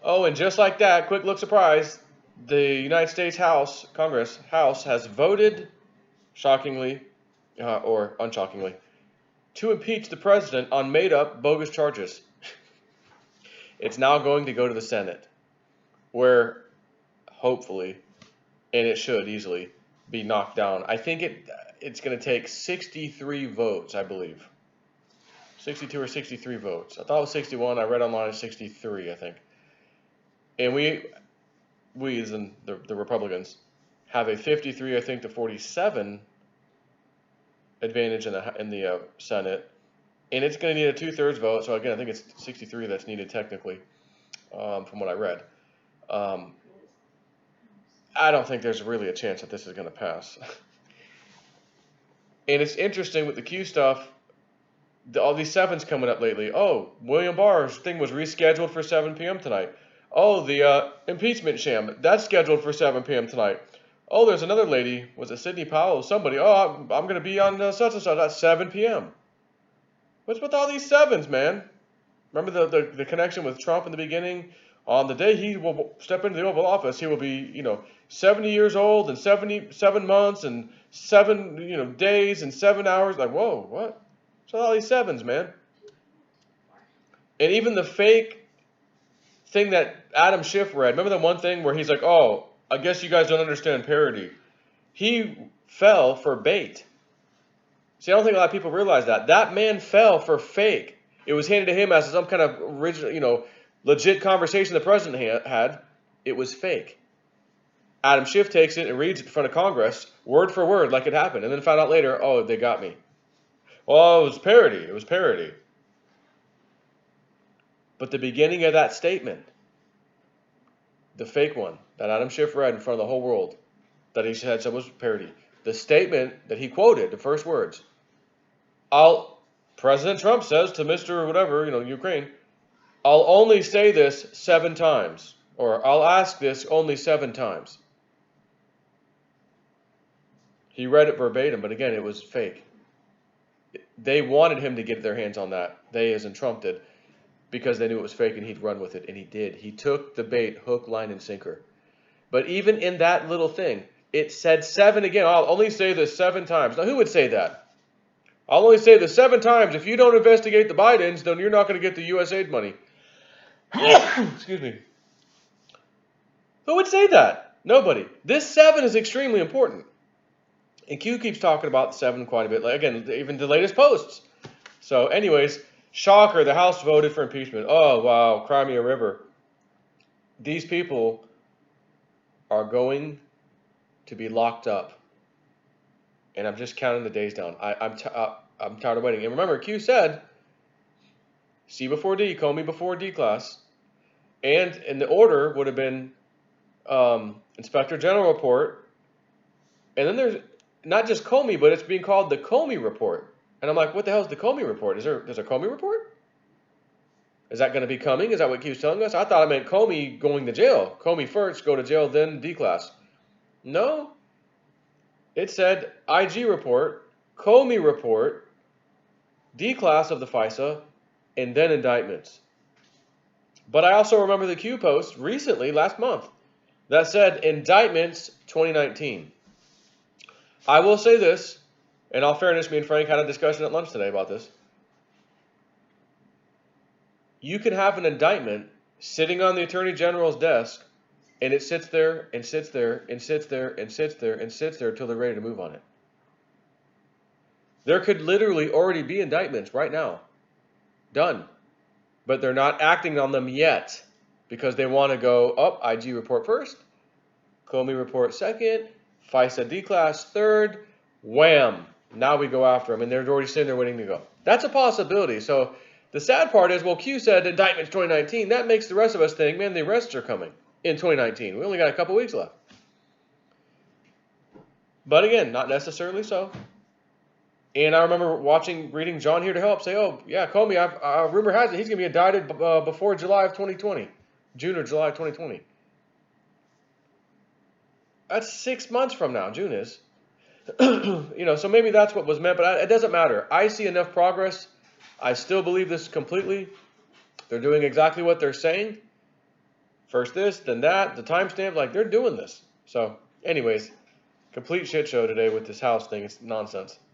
Oh, and just like that, quick look surprise, the United States House has voted, shockingly, or unshockingly, to impeach the president on made up bogus charges. It's now going to go to the Senate, where hopefully, and it should easily, be knocked down. I think it's going to take 63 votes, I believe. 62 or 63 votes. I thought it was 61. I read online it's 63, I think. And we as in the Republicans, have a 53, I think, to 47 advantage in the Senate, and it's going to need a 2/3 vote. So again, I think it's 63 that's needed technically, from what I read. Um, I don't think there's really a chance that this is going to pass. And it's interesting with the Q stuff. All these sevens coming up lately. Oh, William Barr's thing was rescheduled for 7 p.m. tonight. Oh, the impeachment sham, that's scheduled for 7 p.m. tonight. Oh, there's another lady. Was it Sidney Powell? Somebody. Oh, I'm going to be on such and such at 7 p.m. What's with all these sevens, man? Remember the connection with Trump in the beginning? On the day he will step into the Oval Office, he will be, 70 years old and 77 months and 7, days and 7 hours. Like, whoa, what? So all these sevens, man. And even the fake thing that Adam Schiff read. Remember the one thing where he's like, oh, I guess you guys don't understand parody. He fell for bait. See, I don't think a lot of people realize that. That man fell for fake. It was handed to him as some kind of original, legit conversation the president had. It was fake. Adam Schiff takes it and reads it in front of Congress, word for word, like it happened, and then found out later, oh, they got me. Well, it was parody. It was parody. But the beginning of that statement, the fake one that Adam Schiff read in front of the whole world, that he said was parody, the statement that he quoted, the first words, President Trump says to Mr. whatever, Ukraine, I'll only say this 7 times, or I'll ask this only 7 times. He read it verbatim, but again, it was fake. They wanted him to get their hands on that. They, as in Trump did, because they knew it was fake and he'd run with it, and he did. He took the bait, hook, line, and sinker. But even in that little thing, it said 7 again. I'll only say this 7 times. Now, who would say that? I'll only say this 7 times. If you don't investigate the Bidens, then you're not going to get the U.S. aid money. Excuse me. Who would say that? Nobody. This 7 is extremely important. And Q keeps talking about the 7 quite a bit. Again, even the latest posts. So anyways, shocker, the House voted for impeachment. Oh, wow, cry me a river. These people are going to be locked up. And I'm just counting the days down. I'm tired of waiting. And remember, Q said, C before D, Comey before D class. And the order would have been Inspector General report. And then there's not just Comey, but it's being called the Comey report. And I'm like, what the hell is the Comey report? There's a Comey report? Is that going to be coming? Is that what Q's telling us? I thought I meant Comey going to jail. Comey first, go to jail, then D class. No. It said IG report, Comey report, D class of the FISA, and then indictments. But I also remember the Q post recently, last month, that said indictments 2019. I will say this, in all fairness, me and Frank had a discussion at lunch today about this. You can have an indictment sitting on the Attorney General's desk, and it sits there and sits there and sits there and sits there and sits there until they're ready to move on it. There could literally already be indictments right now. Done. But they're not acting on them yet because they want to go up IG report first, Comey report second, FISA D class third, wham. Now we go after them, and they're already sitting there waiting to go. That's a possibility. So the sad part is, well, Q said indictments 2019. That makes the rest of us think, man, the arrests are coming in 2019. We only got a couple weeks left. But again, not necessarily so. And I remember reading John Here to Help say, oh, yeah, Comey, rumor has it he's going to be indicted before July of 2020, June or July of 2020. That's 6 months from now, June is. So maybe that's what was meant, but it doesn't matter. I see enough progress. I still believe this completely. They're doing exactly what they're saying. First this, then that, the timestamp, like they're doing this. So, anyways, complete shit show today with this house thing. It's nonsense.